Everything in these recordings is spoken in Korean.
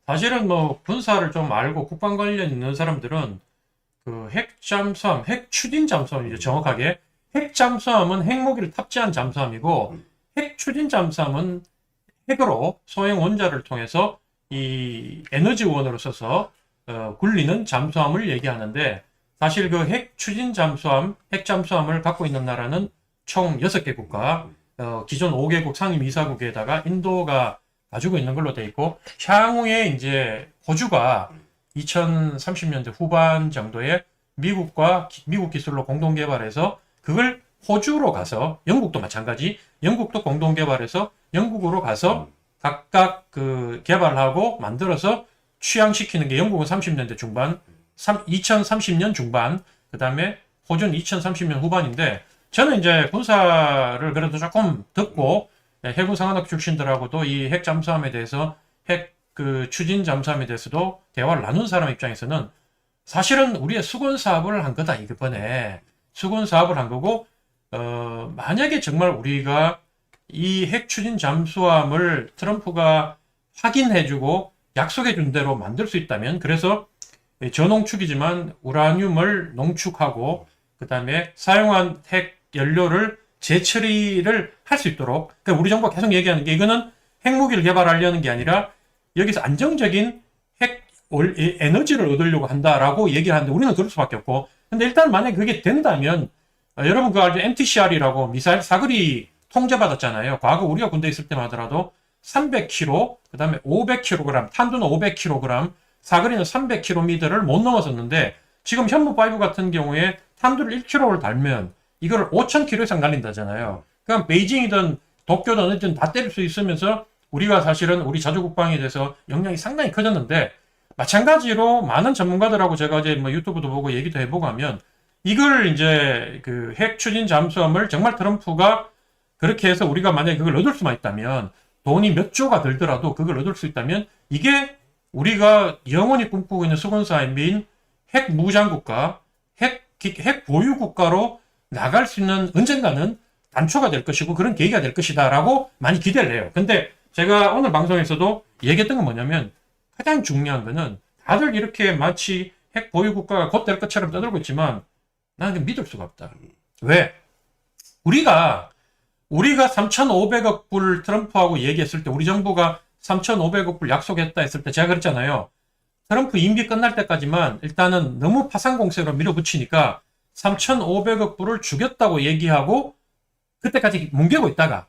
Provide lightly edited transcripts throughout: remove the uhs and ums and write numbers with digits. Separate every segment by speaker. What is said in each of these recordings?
Speaker 1: 사실은 뭐 군사를 좀 알고 국방 관련 있는 사람들은 그 핵잠수함, 핵추진 잠수함이죠. 정확하게 핵잠수함은 핵무기를 탑재한 잠수함이고 핵추진 잠수함은 핵으로 소형 원자를 통해서 이 에너지원으로 써서 굴리는 잠수함을 얘기하는데, 사실 그 핵추진 잠수함, 핵잠수함을 갖고 있는 나라는 총 6개 국가, 기존 5개국 상임이사국에다가 인도가 가지고 있는 걸로 돼 있고, 향후에 이제 호주가 2030년대 후반 정도에 미국 기술로 공동 개발해서 그걸 호주로 가서, 영국도 마찬가지, 영국도 공동 개발해서 영국으로 가서 각각 그 개발하고 만들어서 취향시키는 게, 영국은 30년대 중반, 2030년 중반, 그 다음에 호주는 2030년 후반인데, 저는 이제 군사를 그래도 조금 듣고 해군 상관학 출신들하고도 이 핵 잠수함에 대해서, 핵 그 추진 잠수함에 대해서도 대화를 나눈 사람 입장에서는 사실은 우리의 수건 사업을 한 거다. 이번에 수건 사업을 한 거고, 만약에 정말 우리가 이 핵 추진 잠수함을 트럼프가 확인해주고 약속해준 대로 만들 수 있다면, 그래서 저농축이지만 우라늄을 농축하고 그 다음에 사용한 핵 연료를 재처리를 할 수 있도록, 그러니까 우리 정부가 계속 얘기하는 게, 이거는 핵무기를 개발하려는 게 아니라 여기서 안정적인 핵 에너지를 얻으려고 한다라고 얘기를 하는데, 우리는 그럴 수밖에 없고. 근데 일단 만약에 그게 된다면, 여러분 그거 알죠? MTCR이라고 미사일 사거리 통제받았잖아요. 과거 우리가 군대에 있을 때만 하더라도 300km, 그 다음에 500kg, 탄두는 500kg, 사거리는 300km를 못 넘어섰는데, 지금 현무5 같은 경우에 탄두를 1km를 달면 이걸 5000km 이상 날린다잖아요. 그럼 베이징이든 도쿄든 어디든 다 때릴 수 있으면서 우리가 사실은 우리 자주국방에 대해서 역량이 상당히 커졌는데, 마찬가지로 많은 전문가들하고 제가 이제 뭐 유튜브도 보고 얘기도 해보고 하면, 이걸 이제 그 핵 추진 잠수함을 정말 트럼프가 그렇게 해서 우리가 만약에 그걸 얻을 수만 있다면, 돈이 몇 조가 들더라도 그걸 얻을 수 있다면, 이게 우리가 영원히 꿈꾸고 있는 수건사인 핵 무장국가, 핵 보유국가로 나갈 수 있는 언젠가는 단초가 될 것이고 그런 계기가 될 것이다라고 많이 기대를 해요. 근데 제가 오늘 방송에서도 얘기했던 건 뭐냐면, 가장 중요한 거는 다들 이렇게 마치 핵 보유국가가 곧 될 것처럼 떠들고 있지만 나는 믿을 수가 없다. 왜? 우리가 3,500억 불 트럼프하고 얘기했을 때, 우리 정부가 3,500억 불 약속했다 했을 때 제가 그랬잖아요. 트럼프 임기 끝날 때까지만 일단은 너무 파상공세로 밀어붙이니까 3,500억 불을 주겠다고 얘기하고 그때까지 뭉개고 있다가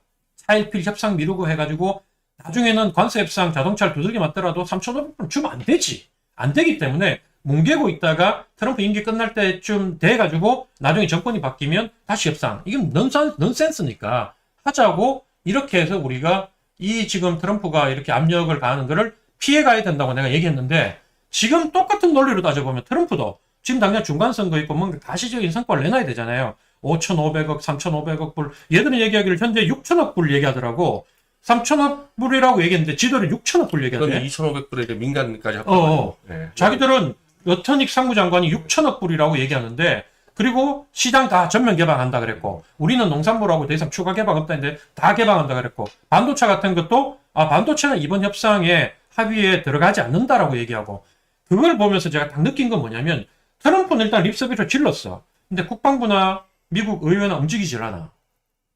Speaker 1: 4.1필 협상 미루고 해가지고 나중에는 관세 협상 자동차를 두들겨 맞더라도 3,500불 주면 안 되지. 안 되기 때문에 뭉개고 있다가 트럼프 임기 끝날 때쯤 돼가지고 나중에 정권이 바뀌면 다시 협상. 이건 넌센스니까 하자고, 이렇게 해서 우리가 이 지금 트럼프가 이렇게 압력을 가하는 거를 피해가야 된다고 내가 얘기했는데, 지금 똑같은 논리로 따져보면 트럼프도 지금 당장 중간선거 있고 뭔가 가시적인 성과를 내놔야 되잖아요. 5,500억, 3,500억 불. 얘들은 얘기하기를 현재 6,000억 불 얘기하더라고. 3,000억 불이라고 얘기했는데 지들은 6,000억 불 얘기하대.
Speaker 2: 그런데 2,500불에 이제 민간까지 합쳐가지고. 네.
Speaker 1: 자기들은 여터닉 상무장관이 6,000억 불이라고 얘기하는데, 그리고 시장 다 전면 개방한다 그랬고, 우리는 농산물하고 더 이상 추가 개방 없다는데 다 개방한다 그랬고, 반도체 같은 것도 반도체는 이번 협상에 합의에 들어가지 않는다라고 얘기하고, 그걸 보면서 제가 딱 느낀 건 뭐냐면, 트럼프는 일단 립서비스를 질렀어. 근데 국방부나 미국 의회나 움직이질 않아.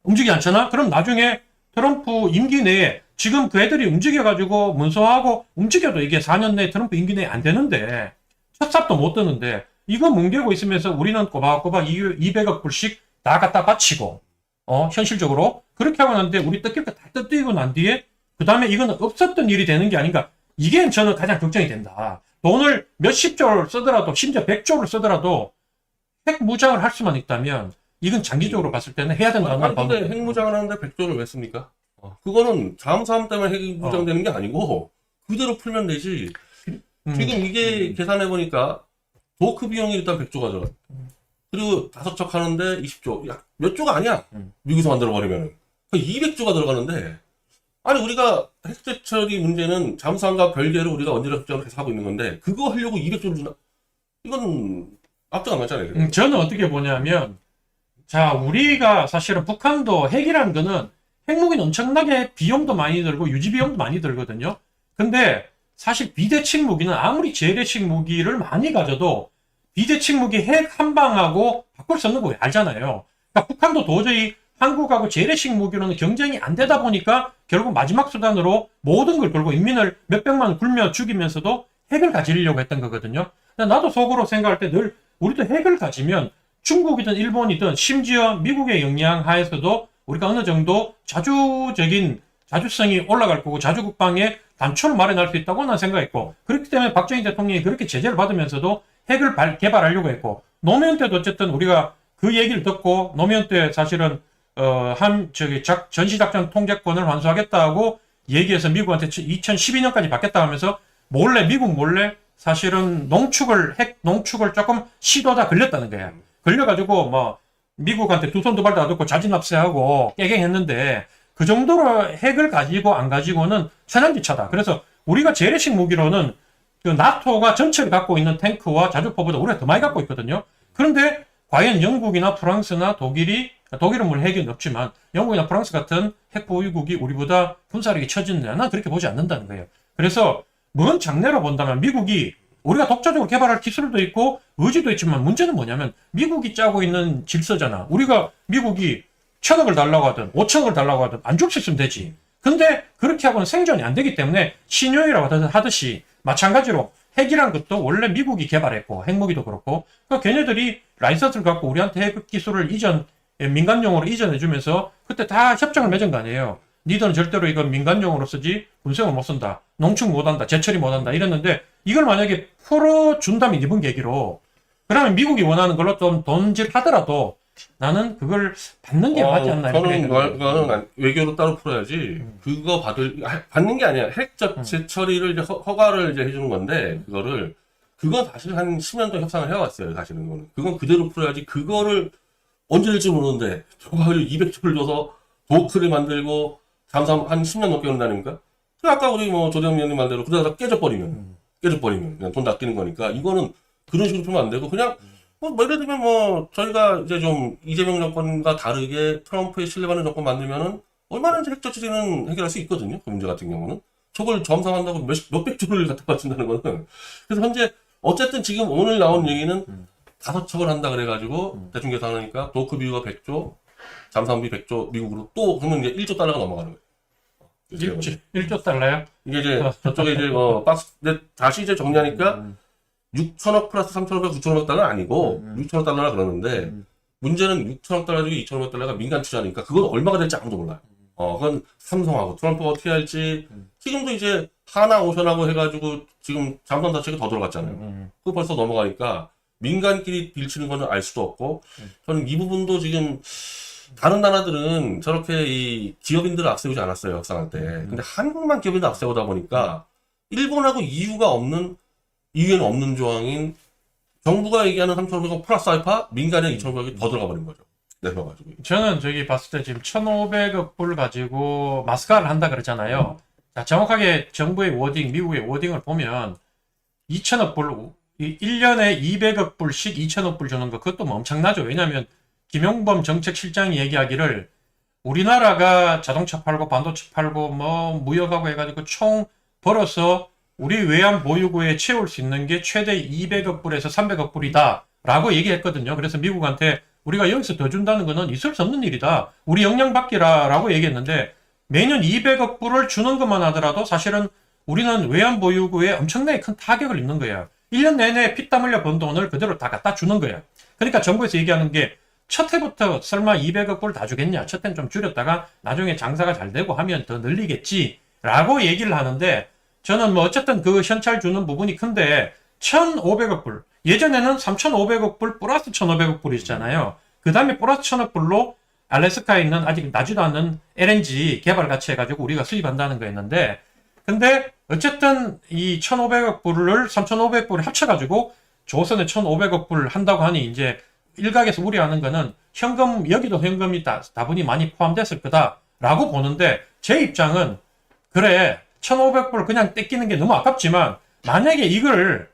Speaker 1: 움직이지 않잖아? 그럼 나중에 트럼프 임기 내에, 지금 그 애들이 움직여가지고 문서하고 움직여도 이게 4년 내에 트럼프 임기 내에 안 되는데, 첫 삽도 못 드는데, 이거 뭉개고 있으면서 우리는 꼬박꼬박 200억 불씩 다 갖다 바치고, 현실적으로 그렇게 하고 났는데, 우리 뜯길 거 다 뜯기고 난 뒤에 그 다음에 이거는 없었던 일이 되는 게 아닌가. 이게 저는 가장 걱정이 된다. 돈을 몇십 조를 쓰더라도, 심지어 100조를 쓰더라도 핵 무장을 할 수만 있다면 이건 장기적으로 봤을 때는 해야 된다는 걸
Speaker 2: 근데 핵무장을 하는데 100조를 왜 씁니까? 그거는 잠수함 때문에 핵이 무장되는 게 아니고 그대로 풀면 되지. 지금 이게 계산해보니까 도크 비용이 일단 100조가 들어. 그리고 5척 하는데 20조. 야, 몇 조가 아니야. 미국에서 만들어버리면. 200조가 들어가는데, 아니 우리가 핵제처리 문제는 잠수함과 별개로 우리가 원자력 협정을 계속 하고 있는 건데, 그거 하려고 200조를 주나? 이건 앞뒤가 안 맞잖아요.
Speaker 1: 저는 어떻게 보냐면, 자, 우리가 사실은 북한도 핵이라는 거는 핵무기는 엄청나게 비용도 많이 들고 유지 비용도 많이 들거든요. 근데 사실 비대칭 무기는 아무리 재래식 무기를 많이 가져도 비대칭 무기 핵 한 방하고 바꿀 수 없는 거 알잖아요. 그러니까 북한도 도저히 한국하고 재래식 무기로는 경쟁이 안 되다 보니까 결국 마지막 수단으로 모든 걸 걸고 인민을 몇백만 굶여 죽이면서도 핵을 가지려고 했던 거거든요. 나도 속으로 생각할 때 늘 우리도 핵을 가지면 중국이든 일본이든 심지어 미국의 영향 하에서도 우리가 어느 정도 자주성이 올라갈 거고 자주국방에 단초를 마련할 수 있다고 난 생각했고, 그렇기 때문에 박정희 대통령이 그렇게 제재를 받으면서도 핵을 개발하려고 했고, 노무현 때도 어쨌든 우리가 그 얘기를 듣고 노무현 때 사실은 전시작전 통제권을 환수하겠다고 얘기해서 미국한테 2012년까지 받겠다 하면서 미국 몰래 사실은 핵 농축을 조금 시도하다 걸렸다는 거야. 걸려가지고 뭐 미국한테 두 손 두 발 다 듣고 자진납세하고 깨갱했는데, 그 정도로 핵을 가지고 안 가지고는 천양지차다. 그래서 우리가 재래식 무기로는 그 나토가 전체를 갖고 있는 탱크와 자주포보다 우리가 더 많이 갖고 있거든요. 그런데 과연 영국이나 프랑스나 독일은 물론 핵이 없지만 영국이나 프랑스 같은 핵 보유국이 우리보다 군사력이 처지느냐? 난 그렇게 보지 않는다는 거예요. 그래서 먼 장래로 본다면 미국이 우리가 독자적으로 개발할 기술도 있고 의지도 있지만, 문제는 뭐냐면 미국이 짜고 있는 질서잖아. 미국이 1,000억을 달라고 하든 5천억을 달라고 하든 안 줄 수 있으면 되지. 근데 그렇게 하고는 생존이 안 되기 때문에 신용이라고 하듯이 마찬가지로 핵이란 것도 원래 미국이 개발했고 핵무기도 그렇고, 그러니까 걔네들이 라이선스를 갖고 우리한테 핵 기술을 민간용으로 이전해주면서 그때 다 협정을 맺은 거 아니에요. 니들은 절대로 이건 민간용으로 쓰지 군생을 못 쓴다, 농축 못한다, 제철이 못한다 이랬는데, 이걸 만약에 풀어준다면 이번 계기로, 그러면 미국이 원하는 걸로 좀 돈질하더라도 나는 그걸 받는 게 맞지 않나.
Speaker 2: 저는 그거는 외교로 따로 풀어야지. 그거 받는 게 아니야. 핵 제처리를 이제 허가를 이제 해주는 건데, 그건 사실 한 10년 동안 협상을 해왔어요. 사실은 그건 그대로 풀어야지. 그거를 언제 될지 모르는데 저거 200조를 줘서 도크를 만들고 잠수함 한 10년 넘게 온다니까. 아까 우리 조대영 위원님 말대로 그러다가 깨져버리면 그냥 돈 낚이는 거니까, 이거는 그런 식으로 풀면 안 되고, 그냥 예를 들면 저희가 이제 좀 이재명 정권과 다르게 트럼프의 신뢰받는 정권 만들면은 얼마든지 핵 저지리는 해결할 수 있거든요. 그 문제 같은 경우는 저걸 점상한다고 몇백 조를 갖다 바친다는 거는. 그래서 현재 어쨌든 지금 오늘 나온 얘기는 5척을 한다 그래가지고 대충 계산하니까 도크 비유가 100조, 잠수함비 100조 미국으로, 또 그러면 이제 1조 달러가 넘어가는 거예요.
Speaker 1: 1조 달러요?
Speaker 2: 이게 이제 저쪽에 이제 근데 다시 이제 정리하니까 6천억 플러스 3천억, 9천억 달러는 아니고 6천억 달러라 그러는데, 문제는 6천억 달러 중에 2천억 달러가 민간 투자니까 그건 얼마가 될지 아무도 몰라요. 그건 삼성하고 트럼프가 어떻게 할지. 지금도 이제 하나오션하고 해가지고 지금 잠수함 자체가 더 들어갔잖아요. 그거 벌써 넘어가니까 민간끼리 빌치는 거는 알 수도 없고, 저는 이 부분도 지금 다른 나라들은 저렇게 이 기업인들을 앞세우지 않았어요, 역사할 때. 근데 한국만 기업인들 앞세우다 보니까 일본하고 이유에는 없는 조항인 정부가 얘기하는 3,500억 플러스 알파, 민간의 2,500억이 더 들어가 버린 거죠. 내려가지고.
Speaker 1: 저는 봤을 때 지금 1,500억 불 가지고 마스카를 한다 그랬잖아요. 자, 정확하게 정부의 워딩, 미국의 워딩을 보면 2천억 불, 1년에 200억 불씩 2천억 불 주는 거, 그것도 뭐 엄청나죠. 왜냐하면 김용범 정책실장이 얘기하기를 우리나라가 자동차 팔고 반도체 팔고 무역하고 해가지고 총 벌어서 우리 외환 보유고에 채울 수 있는 게 최대 200억 불에서 300억 불이다 라고 얘기했거든요. 그래서 미국한테 우리가 여기서 더 준다는 거는 있을 수 없는 일이다, 우리 영향 받기라 라고 얘기했는데, 매년 200억 불을 주는 것만 하더라도 사실은 우리는 외환 보유고에 엄청나게 큰 타격을 입는 거예요. 1년 내내 피땀 흘려 번 돈을 그대로 다 갖다 주는 거예요. 그러니까 정부에서 얘기하는 게, 첫 해부터 설마 200억 불 다 주겠냐, 첫 해는 좀 줄였다가 나중에 장사가 잘 되고 하면 더 늘리겠지 라고 얘기를 하는데, 저는 어쨌든 그 현찰 주는 부분이 큰데 1,500억 불, 예전에는 3,500억 불 플러스 1,500억 불이잖아요. 그 다음에 플러스 1,000억 불로 알래스카에 있는 아직 나지도 않는 LNG 개발 같이 해가지고 우리가 수입한다는 거였는데, 근데 어쨌든 이 1,500억 불을 3,500억 불을 합쳐가지고 조선에 1,500억 불 한다고 하니, 이제 일각에서 우려하는 거는 여기도 현금이 다분히 많이 포함됐을 거다라고 보는데, 제 입장은 그래 1,500불 그냥 떼끼는 게 너무 아깝지만, 만약에 이걸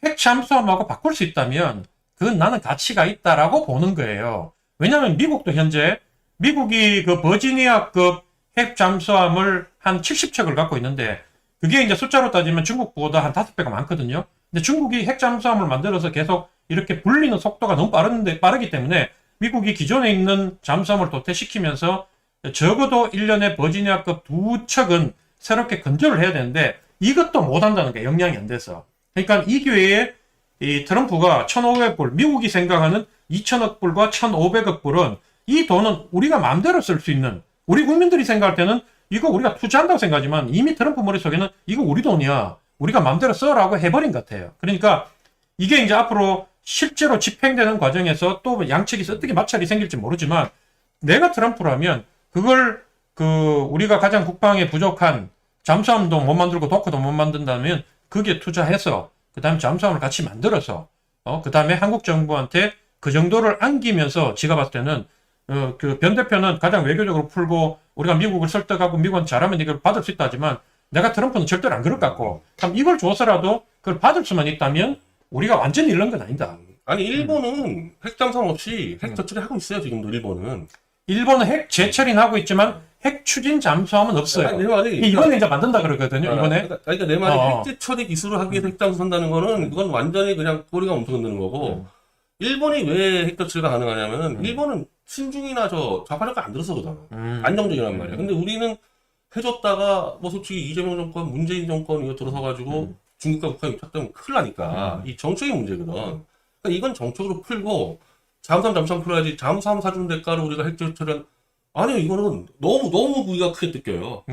Speaker 1: 핵 잠수함하고 바꿀 수 있다면 그건 나는 가치가 있다라고 보는 거예요. 왜냐하면 미국도 현재, 미국이 그 버지니아급 핵 잠수함을 한 70척을 갖고 있는데 그게 이제 숫자로 따지면 중국보다 한 5배가 많거든요. 근데 중국이 핵 잠수함을 만들어서 계속 이렇게 불리는 속도가 너무 빠르기 때문에 미국이 기존에 있는 잠수함을 도태시키면서 적어도 1년에 버지니아급 2척은 새롭게 건조를 해야 되는데 이것도 못한다는 게 역량이 안 돼서. 그러니까 이 기회에 이 트럼프가 1,500불, 미국이 생각하는 2,000억 불과 1,500억 불은 이 돈은 우리가 마음대로 쓸 수 있는, 우리 국민들이 생각할 때는 이거 우리가 투자한다고 생각하지만 이미 트럼프 머릿속에는 이거 우리 돈이야, 우리가 마음대로 써라고 해버린 것 같아요. 그러니까 이게 이제 앞으로 실제로 집행되는 과정에서 또 양측이 어떻게 마찰이 생길지 모르지만 내가 트럼프라면 그걸 우리가 가장 국방에 부족한 잠수함도 못 만들고 도크도 못 만든다면 거기에 투자해서 그 다음에 잠수함을 같이 만들어서 그 다음에 한국 정부한테 그 정도를 안기면서 제가 봤을 때는 그 변 대표는 가장 외교적으로 풀고 우리가 미국을 설득하고 미국은 잘하면 이걸 받을 수 있다 하지만 내가 트럼프는 절대로 안 그럴 것 같고 참 이걸 줘서라도 그걸 받을 수만 있다면 우리가 완전히 잃는 건 아니다.
Speaker 2: 아니 일본은 핵잠수함 없이 핵 저처리 하고 있어요. 지금도 일본은.
Speaker 1: 일본은 핵 재처리는 하고 있지만 핵 추진 잠수함은 없어요.
Speaker 2: 아니, 내 말이
Speaker 1: 이번에 이제 만든다 그러거든요. 이번에.
Speaker 2: 그러니까 내 말이 핵제 처리 기술을 하기 위해서 핵잠수 한다는 거는 그건 완전히 그냥 꼬리가 엄청 흔드는 거고 일본이 왜 핵 저처리가 가능하냐면은 일본은 신중이나 저 좌파력가 안 들어서 그러잖아. 안정적이란 말이야. 근데 우리는 해줬다가 뭐 솔직히 이재명 정권, 문재인 정권 이거 들어서 가지고 중국과 북한이 유착되면 큰일 나니까 이 정책의 문제거든. 그러니까 이건 정책으로 풀고 잠수함 풀어야지 잠수함 사주는 대가로 우리가 핵 저처리한 아니요, 이거는 너무 우리가 크게 느껴요.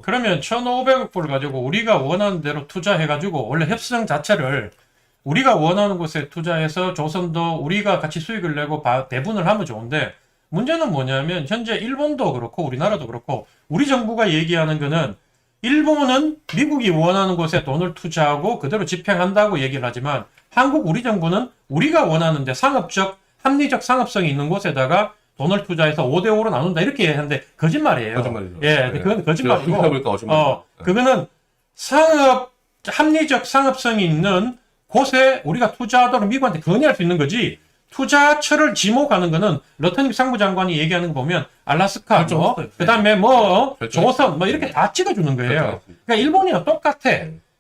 Speaker 1: 그러면 1,500억 불을 가지고 우리가 원하는 대로 투자해가지고 원래 협상 자체를 우리가 원하는 곳에 투자해서 조선도 우리가 같이 수익을 내고 배분을 하면 좋은데 문제는 뭐냐면 현재 일본도 그렇고 우리나라도 그렇고 우리 정부가 얘기하는 거는 일본은 미국이 원하는 곳에 돈을 투자하고 그대로 집행한다고 얘기를 하지만 우리 정부는 우리가 원하는데 합리적 상업성이 있는 곳에다가 돈을 투자해서 5대5로 나눈다 이렇게 하는데 거짓말이에요.
Speaker 2: 거짓말이죠.
Speaker 1: 예, 그건 거짓말이고.
Speaker 2: 거짓말.
Speaker 1: 그거는 합리적 상업성이 있는 곳에 우리가 투자하도록 미국한테 건의할 수 있는 거지. 투자처를 지목하는 거는 러터님 상부장관이 얘기하는 거 보면 알라스카, 그다음에 조선 이렇게 다 찍어주는 거예요. 그러니까 일본이랑 똑같아.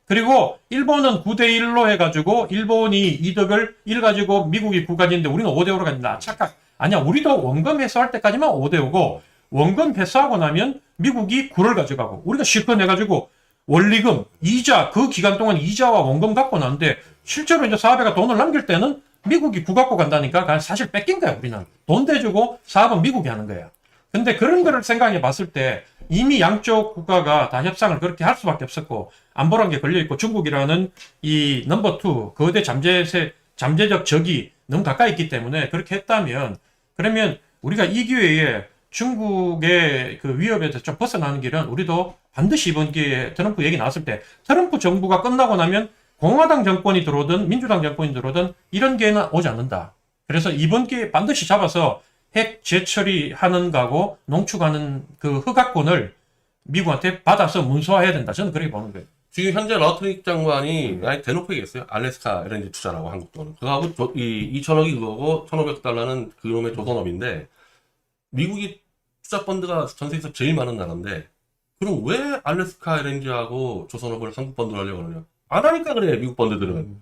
Speaker 1: 그리고 일본은 9대1로 해가지고 일본이 이득을 1 가지고 미국이 9 가지는데 우리는 5대5로 가진다. 착각. 아니야, 우리도 원금 회수할 때까지만 5대5고 원금 회수하고 나면 미국이 9를 가져가고 우리가 실컷 해가지고 원리금, 이자, 그 기간 동안 이자와 원금 갖고 나는데 실제로 이제 사업회가 돈을 남길 때는 미국이 9 갖고 간다니까 사실 뺏긴 거야. 우리는 돈 대주고 사업은 미국이 하는 거야. 근데 그런 거를 생각해 봤을 때 이미 양쪽 국가가 다 협상을 그렇게 할 수밖에 없었고 안보란 게 걸려있고 중국이라는 이 넘버 2 거대 잠재적 적이 너무 가까이 있기 때문에 그렇게 했다면 그러면 우리가 이 기회에 중국의 그 위협에서 좀 벗어나는 길은 우리도 반드시 이번 기회에 트럼프 얘기 나왔을 때 트럼프 정부가 끝나고 나면 공화당 정권이 들어오든 민주당 정권이 들어오든 이런 기회는 오지 않는다. 그래서 이번 기회에 반드시 잡아서 핵 재처리하는 거하고 농축하는 그 허가권을 미국한테 받아서 문서화해야 된다. 저는 그렇게 보는 거예요.
Speaker 2: 지금 현재 러트닉 장관이 대놓고 얘기했어요. 알래스카 LNG 투자라고 한국 돈은. 그거하고 이 2,000억이 그거고 1,500달러는 그놈의 조선업인데 미국이 투자 펀드가 전 세계에서 제일 많은 나라인데 그럼 왜 알래스카 LNG하고 조선업을 한국 펀드로 하려고 그러냐? 안 하니까 그래. 미국 펀드들은.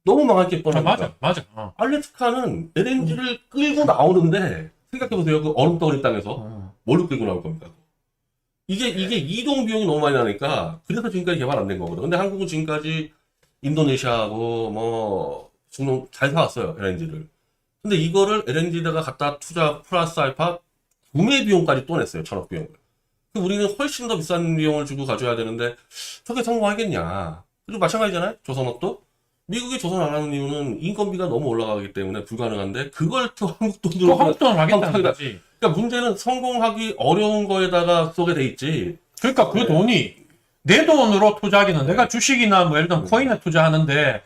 Speaker 2: 너무 망할 게 뻔하니까.
Speaker 1: 맞아.
Speaker 2: 알래스카는 LNG를 끌고 나오는데 생각해보세요. 그 얼음덩어리 땅에서 뭘로 끌고 나올 겁니까? 이게 이동 비용이 너무 많이 나니까 그래서 지금까지 개발 안 된 거거든. 근데 한국은 지금까지 인도네시아하고 중동 잘 사왔어요. LNG를. 근데 이거를 LNG에다가 갖다 투자 플러스 알파 구매 비용까지 또 냈어요. 1,000억 비용을. 우리는 훨씬 더 비싼 비용을 주고 가져야 되는데 저게 성공하겠냐. 그리고 마찬가지잖아요. 조선업도. 미국이 조선 안 하는 이유는 인건비가 너무 올라가기 때문에 불가능한데 그걸 또 한국 돈으로
Speaker 1: 또 한국 돈을 하겠다는 거지.
Speaker 2: 그러니까 문제는 성공하기 어려운 거에다가 쏘게 돼 있지.
Speaker 1: 그러니까 그 돈이 내 돈으로 투자하기는 내가 주식이나 뭐 예를 들면 코인에 투자하는데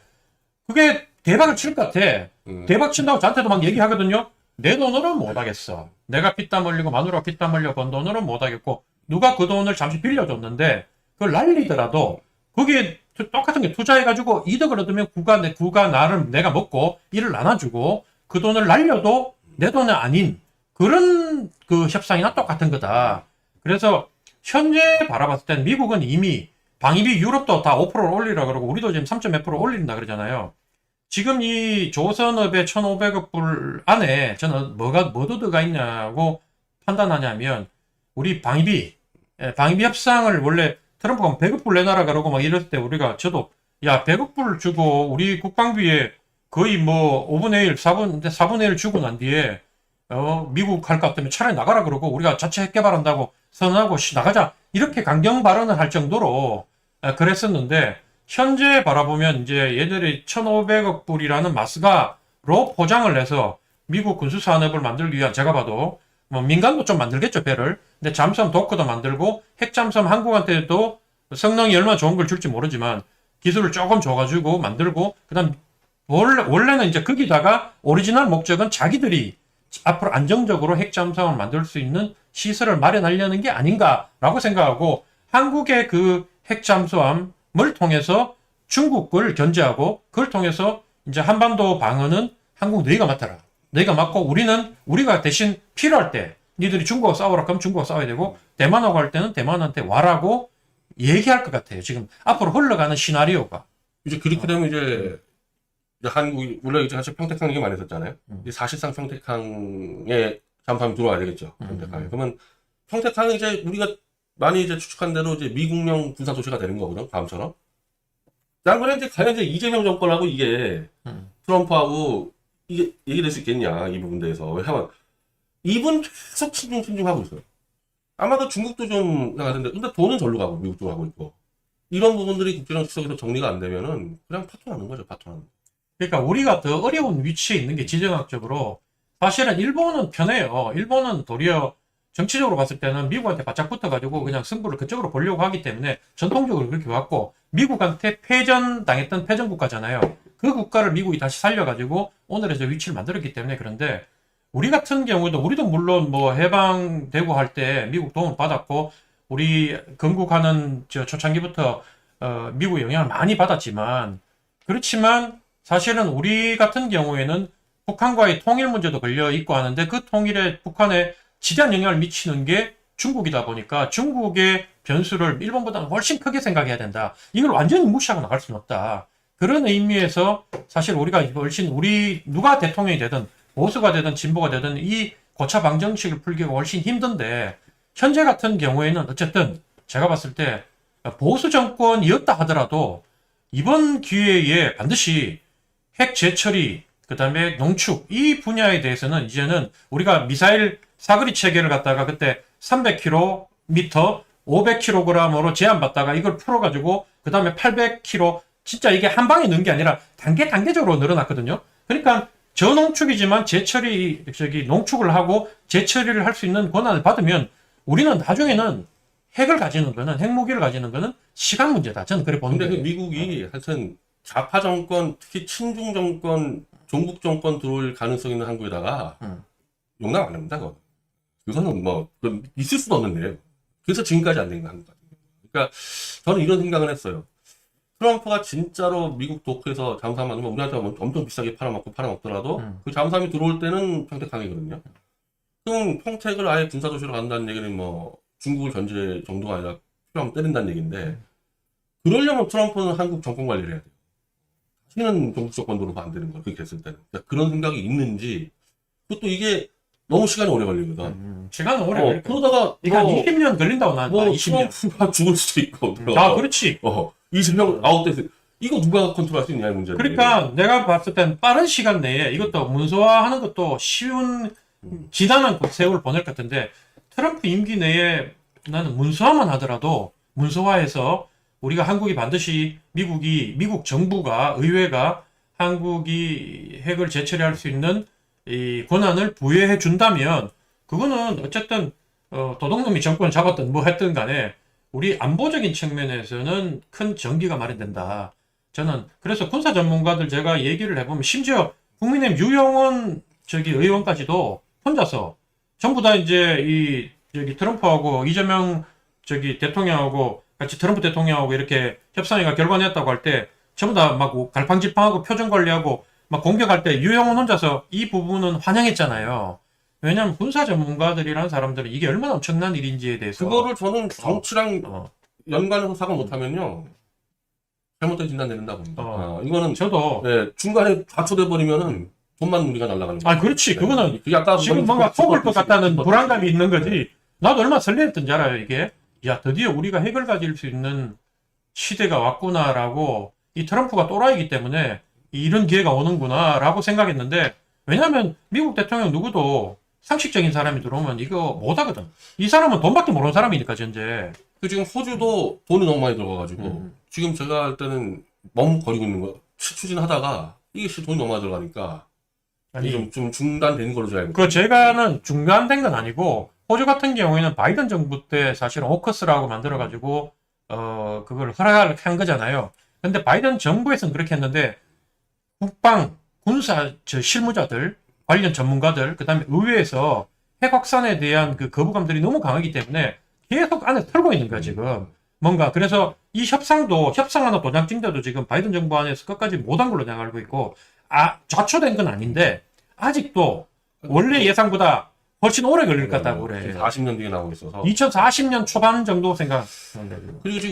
Speaker 1: 그게 대박을 칠 것 같아. 대박 친다고 저한테도 막 얘기하거든요. 내 돈으로는 못 하겠어. 내가 피땀 흘리고 마누라 피땀 흘려 번 돈으로는 못 하겠고 누가 그 돈을 잠시 빌려줬는데 그걸 날리더라도 거기에 똑같은 게 투자해가지고 이득을 얻으면 구가 나를 내가 먹고 일을 나눠주고 그 돈을 날려도 내 돈이 아닌 그런 그 협상이나 똑같은 거다. 그래서 현재 바라봤을 땐 미국은 이미 방위비 유럽도 다 5%를 올리라 그러고 우리도 지금 3.몇% 올린다 그러잖아요. 지금 이 조선업의 1,500억 불 안에 저는 뭐가 들어가 있냐고 판단하냐면 우리 방위비 협상을 원래 트럼프가 100억 불 내놔라 그러고 막 이럴 때 우리가 저도 야 100억 불 주고 우리 국방비에 거의 뭐 5분의 1, 4분의 1 주고 난 뒤에 미국 갈 것 같으면 차라리 나가라 그러고 우리가 자체 핵 개발한다고 선언하고 나가자 이렇게 강경 발언을 할 정도로 그랬었는데 현재 바라보면 이제 얘들이 1,500억 불이라는 마스가로 포장을 해서 미국 군수 산업을 만들기 위한 제가 봐도 뭐 민간도 좀 만들겠죠 배를. 근데 잠수함 도크도 만들고 핵잠수함 한국한테도 성능이 얼마나 좋은 걸 줄지 모르지만 기술을 조금 줘가지고 만들고 그다음 원래는 이제 거기다가 오리지널 목적은 자기들이 앞으로 안정적으로 핵잠수함을 만들 수 있는 시설을 마련하려는 게 아닌가라고 생각하고 한국의 그 핵잠수함을 통해서 중국을 견제하고 그걸 통해서 이제 한반도 방어는 한국 너희가 맡아라. 너희가 맡고 우리가 대신 필요할 때 니들이 중국하고 싸우라 그러면 중국하고 싸워야 되고 대만하고 할 때는 대만한테 와라고 얘기할 것 같아요. 지금 앞으로 흘러가는 시나리오가.
Speaker 2: 이제 그렇게 되면 이제 한국이 원래 이제 사실 평택항 얘기 많이 했었잖아요. 이제 사실상 평택항에 잠수함이 들어와야 되겠죠. 평택항에. 그러면 평택항이 이제 우리가 많이 이제 추측한 대로 이제 미국령 군사 도시가 되는 거거든. 다음처럼. 난 그래 이제 과연 이제 이재명 정권하고 이게 트럼프하고 이게 얘기될 수 있겠냐 이 부분 대해서. 왜냐면 이분 계속 친중하고 있어요. 아마도 중국도 좀 나가던데 근데 돈은 절로 가고 미국 쪽으로 가고 있고 이런 부분들이 국제정치적으로 정리가 안 되면은 그냥 파토나는 거죠. 파토나는.
Speaker 1: 그러니까 우리가 더 어려운 위치에 있는 게 지정학적으로 사실은 일본은 편해요. 일본은 도리어 정치적으로 봤을 때는 미국한테 바짝 붙어가지고 그냥 승부를 그쪽으로 보려고 하기 때문에 전통적으로 그렇게 왔고 미국한테 패전당했던 패전국가잖아요. 그 국가를 미국이 다시 살려가지고 오늘의 저 위치를 만들었기 때문에 그런데 우리 같은 경우도 우리도 물론 뭐 해방되고 할 때 미국 도움을 받았고 우리 건국하는 저 초창기부터 미국 영향을 많이 받았지만 그렇지만 사실은 우리 같은 경우에는 북한과의 통일 문제도 걸려 있고 하는데 그 통일에 북한에 지대한 영향을 미치는 게 중국이다 보니까 중국의 변수를 일본보다는 훨씬 크게 생각해야 된다. 이걸 완전히 무시하고 나갈 수는 없다. 그런 의미에서 사실 우리가 훨씬 누가 대통령이 되든 보수가 되든 진보가 되든 이 고차 방정식을 풀기가 훨씬 힘든데 현재 같은 경우에는 어쨌든 제가 봤을 때 보수 정권이었다 하더라도 이번 기회에 반드시 핵 재처리 그다음에 농축 이 분야에 대해서는 이제는 우리가 미사일 사거리 체계를 갖다가 그때 300km, 500kg으로 제한받다가 이걸 풀어가지고 그다음에 800kg 진짜 이게 한 방에 넣은 게 아니라 단계적으로 늘어났거든요. 그러니까 저농축이지만 농축을 하고 재처리를 할 수 있는 권한을 받으면 우리는 나중에는 핵무기를 가지는 거는 시간 문제다. 저는 그래 보는
Speaker 2: 근데
Speaker 1: 거예요.
Speaker 2: 그 미국이 하여튼 좌파 정권, 특히 친중 정권, 종북 정권 들어올 가능성 있는 한국에다가 용납 안 합니다. 그거는 뭐 있을 수도 없는 일이에요. 그래서 지금까지 안 된 거 한국 같은 경우. 그러니까 저는 이런 생각을 했어요. 트럼프가 진짜로 미국 도크에서 잠수함 만들면 우리한테 엄청 비싸게 팔아먹더라도 그 잠수함이 들어올 때는 평택항이거든요. 그럼 평택을 아예 군사도시로 간다는 얘기는 뭐 중국을 견제 정도가 아니라 필요하면 때린다는 얘기인데 그러려면 트럼프는 한국 정권 관리를 해야 돼요. 다시는 종북 정권으로 안 되는 거야. 그렇게 했을 때는. 그러니까 그런 생각이 있는지 그것도 이게 너무 시간이 오래 걸리거든.
Speaker 1: 시간은 오래 걸릴 거야.
Speaker 2: 그러다가
Speaker 1: 그러니까 20년 걸린다고 나한테 20년.
Speaker 2: 트럼프가 죽을 수도 있고.
Speaker 1: 그렇지.
Speaker 2: 20명 아웃돼서 이거 누가 컨트롤할 수 있냐 문제인데.
Speaker 1: 그러니까 내가 봤을 땐 빠른 시간 내에 이것도 문서화하는 것도 쉬운 지난한 세월을 보낼 것 같은데 트럼프 임기 내에 나는 문서화만 하더라도 문서화해서 우리가 한국이 반드시 미국 정부가 의회가 한국이 핵을 재처리할 수 있는 이 권한을 부여해 준다면 그거는 어쨌든 도둑놈이 정권을 잡았든 뭐 했든 간에 우리 안보적인 측면에서는 큰 전기가 마련된다. 저는 그래서 군사 전문가들 제가 얘기를 해보면 심지어 국민의힘 유영원 의원까지도 혼자서 전부 다 이제 트럼프하고 이재명 대통령하고 같이 트럼프 대통령하고 이렇게 협상회가 결과냈다고 할 때 전부 다 막 갈팡질팡하고 표정 관리하고 막 공격할 때 유영원 혼자서 이 부분은 환영했잖아요. 왜냐하면 군사 전문가들이라는 사람들은 이게 얼마나 엄청난 일인지에 대해서
Speaker 2: 그거를 저는 정치랑 연관해서 사과 못하면요 잘못된 진단 내린다 봅니다. 이거는
Speaker 1: 저도
Speaker 2: 네, 중간에 좌초돼 버리면은 돈만 우리가 날아가는 거예요.
Speaker 1: 그렇지. 그거는
Speaker 2: 그게 아까
Speaker 1: 지금 뭔가 속을 것 같다는 불안감이 있는 거지. 나도 얼마나 설레었던지 알아요, 이게. 야, 드디어 우리가 핵을 가질 수 있는 시대가 왔구나라고, 이 트럼프가 또라이기 때문에 이런 기회가 오는구나라고 생각했는데, 왜냐면 미국 대통령 누구도 상식적인 사람이 들어오면 이거 못 하거든. 이 사람은 돈밖에 모르는 사람이니까, 전제.
Speaker 2: 지금 호주도 돈이 너무 많이 들어가가지고 지금 제가 할 때는 머뭇거리고 있는 거 추진하다가 이게 돈이 너무 많이 들어가니까
Speaker 1: 아니,
Speaker 2: 좀 중단된 걸로 제가 알고
Speaker 1: 그 제가는 중단된 건 아니고, 호주 같은 경우에는 바이든 정부 때 사실은 오커스라고 만들어가지고, 그걸 허락을 한 거잖아요. 근데 바이든 정부에서는 그렇게 했는데, 국방, 군사, 실무자들, 관련 전문가들, 그 다음에 의회에서 핵 확산에 대한 그 거부감들이 너무 강하기 때문에 계속 안에 털고 있는 거야, 지금. 뭔가, 그래서 이 협상 하나 도장 찍는데도 지금 바이든 정부 안에서 끝까지 못한 걸로 내가 알고 있고, 좌초된 건 아닌데, 아직도 원래 예상보다 훨씬 오래 걸릴 것 같다고 그래.
Speaker 2: 40년 뒤에 나오고 있어서
Speaker 1: 2040년 초반 정도 생각.
Speaker 2: 그리고 지금